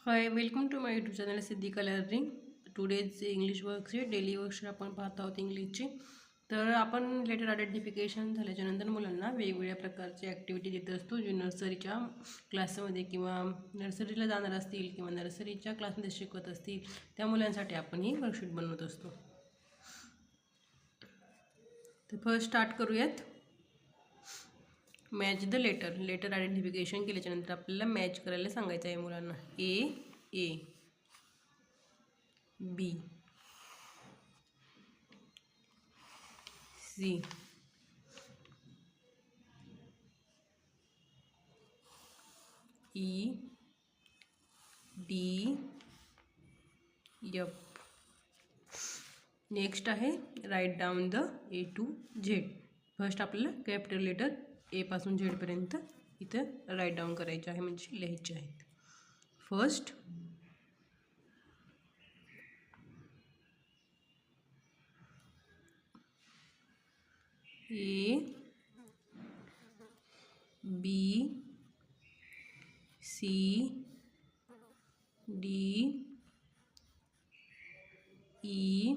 High, welcome to my YouTube channel Siddhika learning. Today's English worksheet daily worksheet आपण पाहत आहोत इंग्लिशची. तर आपण लेटर आयडेंटिफिकेशन झाल्याच्यानंतर मुलांना वेगवेगळ्या प्रकारचे ॲक्टिव्हिटी देत असतो, जे नर्सरीच्या क्लासमध्ये किंवा नर्सरीला जाणार असतील किंवा नर्सरीच्या क्लासमध्ये शिकवत असतील त्या मुलांसाठी आपण ही वर्कशीट बनवत असतो. तर फर्स्ट स्टार्ट करूयात. मॅच द लेटर आयडेंटिफिकेशन केल्याच्यानंतर आपल्याला मॅच करायला सांगायचं आहे मुलांना. A B C E D F. Next आहे write down the A to Z. First आपल्याला कॅपिटल लेटर ए पासून झेड पर्यंत इथं राईट डाऊन करायचे आहे, म्हणजे लिहायचे आहेत. First A B C D E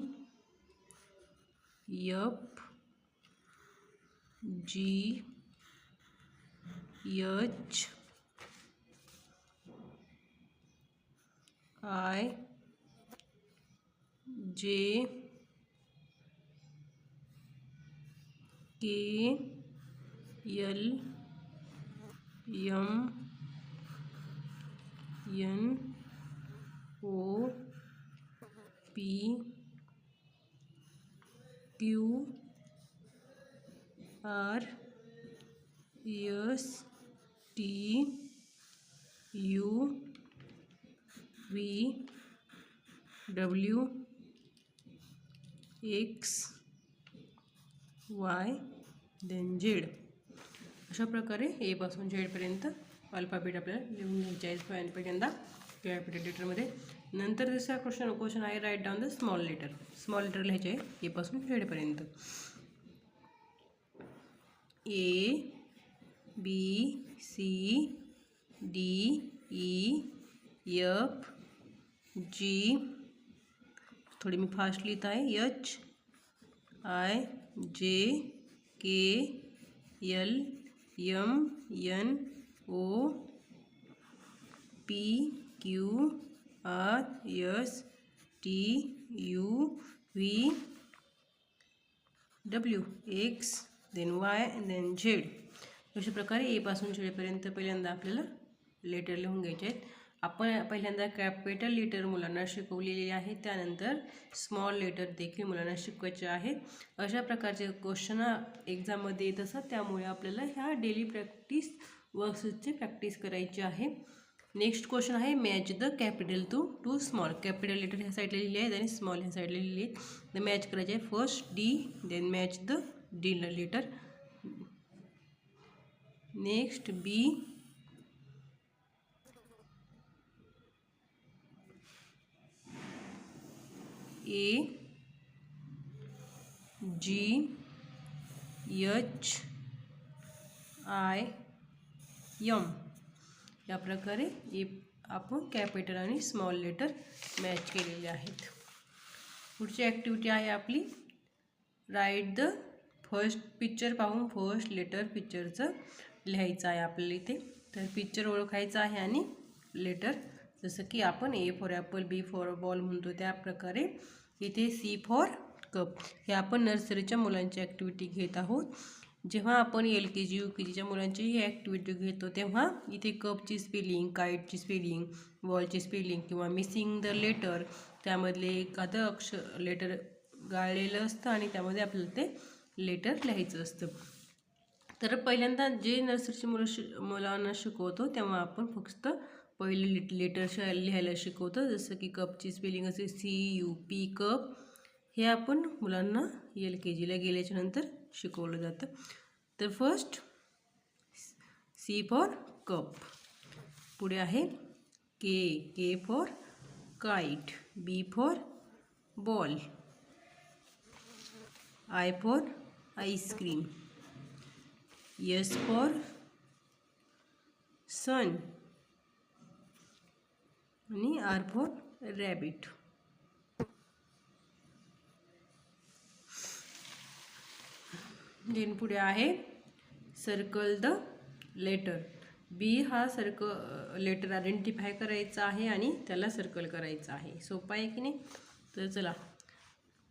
F G H I J K L M N O P Q R S T U V W X Y then Z. अशा प्रकारे ए पासून झेडपर्यंत अल्फाबेट आपल्याला लिहून घ्यायचे आहेत पहिल्यांदा कॅपिटल लेटरमध्ये. नंतर दुसरा क्वेश्चन आहे write down the small letter लिहायचे आहे ए पासून झेडपर्यंत. A B C D E F G, थोडी मी फास्ट लिहित आहे, H I J K L M N O P Q R S T U V W X then Y then Z. अशा प्रकारे ए पासून झेडपर्यंत पहिल्यांदा आपल्याला लेटर लिहून घ्यायचे आहेत. आपण पहिल्यांदा कॅपिटल लेटर मुलांना शिकवलेले आहे, त्यानंतर स्मॉल लेटर देखील मुलांना शिकवायचे आहेत. अशा प्रकारचे क्वेश्चन एक्झाममध्ये येत असतात, त्यामुळे आपल्याला ह्या डेली प्रॅक्टिस वर्कशीटची प्रॅक्टिस करायची आहे. नेक्स्ट क्वेश्चन आहे match the capital to small. Capital letter ह्या साईडला लिहिले आहेत आणि स्मॉल ह्या साईडला लिहिले आहेत. तर मॅच करायचे आहे. First D then match the D letter. Next B A G H I M. या प्रकारे आपण कॅपिटल आणि स्मॉल लेटर मॅच केलेले आहेत. पुढची ॲक्टिव्हिटी आहे आपली राईट द फर्स्ट पिक्चर पाहून फर्स्ट लेटर पिक्चरचं लिहायचं आहे आपल्याला इथे. तर पिक्चर ओळखायचं आहे आणि लेटर, जसं की आपण A for apple B for ball म्हणतो त्या प्रकारे इथे सी फॉर कप. हे आपण नर्सरीच्या मुलांची ॲक्टिव्हिटी घेत आहोत. जेव्हा आपण LKG UKGच्या मुलांची ही ॲक्टिव्हिटी घेतो तेव्हा इथे कपची स्पेलिंग, काईटची स्पेलिंग, बॉलची स्पेलिंग किंवा मिसिंग द लेटर, त्यामधले एखादं लेटर गाळलेलं असतं आणि त्यामध्ये आपल्याला ते लेटर लिहायचं असतं. तर पहिल्यांदा जे नर्सरीची मुलांना शिकवतो तेव्हा आपण फक्त पहिले लेटर लिहायला शिकवतो, जसं की कपची स्पेलिंग असे CUP कप. हे आपण मुलांना LKGला गेल्याच्यानंतर शिकवलं जातं. तर फर्स्ट C फॉर कप. पुढे आहे K for kite, B for ball, I for ice cream, S for sun, आणि आर फॉर रॅबिट. देन पुढे आहे सर्कल द लेटर. बी हा लेटर आयडेंटिफाय करायचा आहे आणि त्याला सर्कल करायचं आहे. सोपं आहे की नाही? तर चला,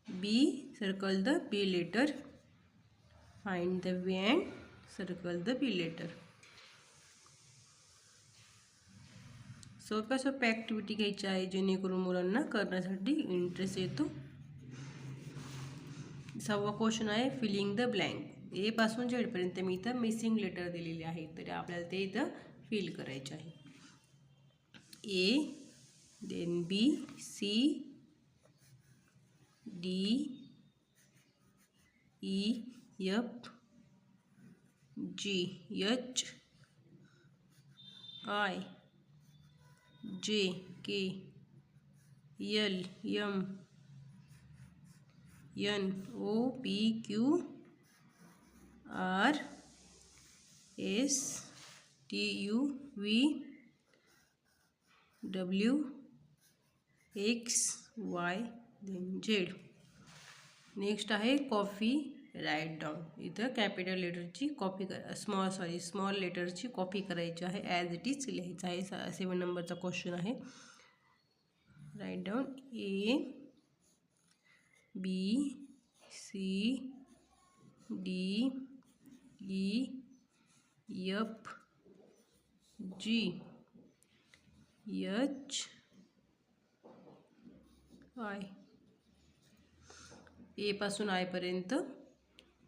B, circle the B letter, find the B and circle the B letter. सोप्या सोप्या ॲक्टिव्हिटी घ्यायची आहे जेणेकरून मुलांना करण्यासाठी इंटरेस्ट येतो. 6वा क्वेश्चन आहे फिलिंग द ब्लँक. ए पासून झेडपर्यंत मी इथं मिसिंग लेटर दिलेले आहे, तर आपल्याला ते इथं फिल करायचे आहे. A, then B, C, D, E, F, G, H, I, J, K, L, M, N, O, P, Q, R, S, T, U, V, W, X, Y, then Z. Next आहे copy write down. इथं capital लेटरची small लेटरची copy करायची आहे, as it is लिहायचं आहे. 7 नंबरचा question आहे. Write down A, B, C, D, E, F, G, H, I. A पासून आयपर्यंत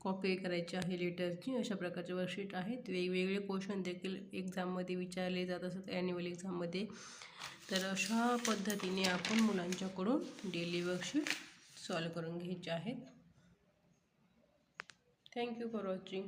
कॉपी करायची आहे लेटरची. अशा प्रकारचे वर्कशीट आहेत. वेगवेगळे क्वेश्चन देखील एक्झाममध्ये विचारले जात असतात ॲन्युअल एक्झाममध्ये. तर अशा पद्धतीने आपण मुलांच्याकडून डेली वर्कशीट सॉल्व करून घ्यायचे आहेत. Thank you for watching.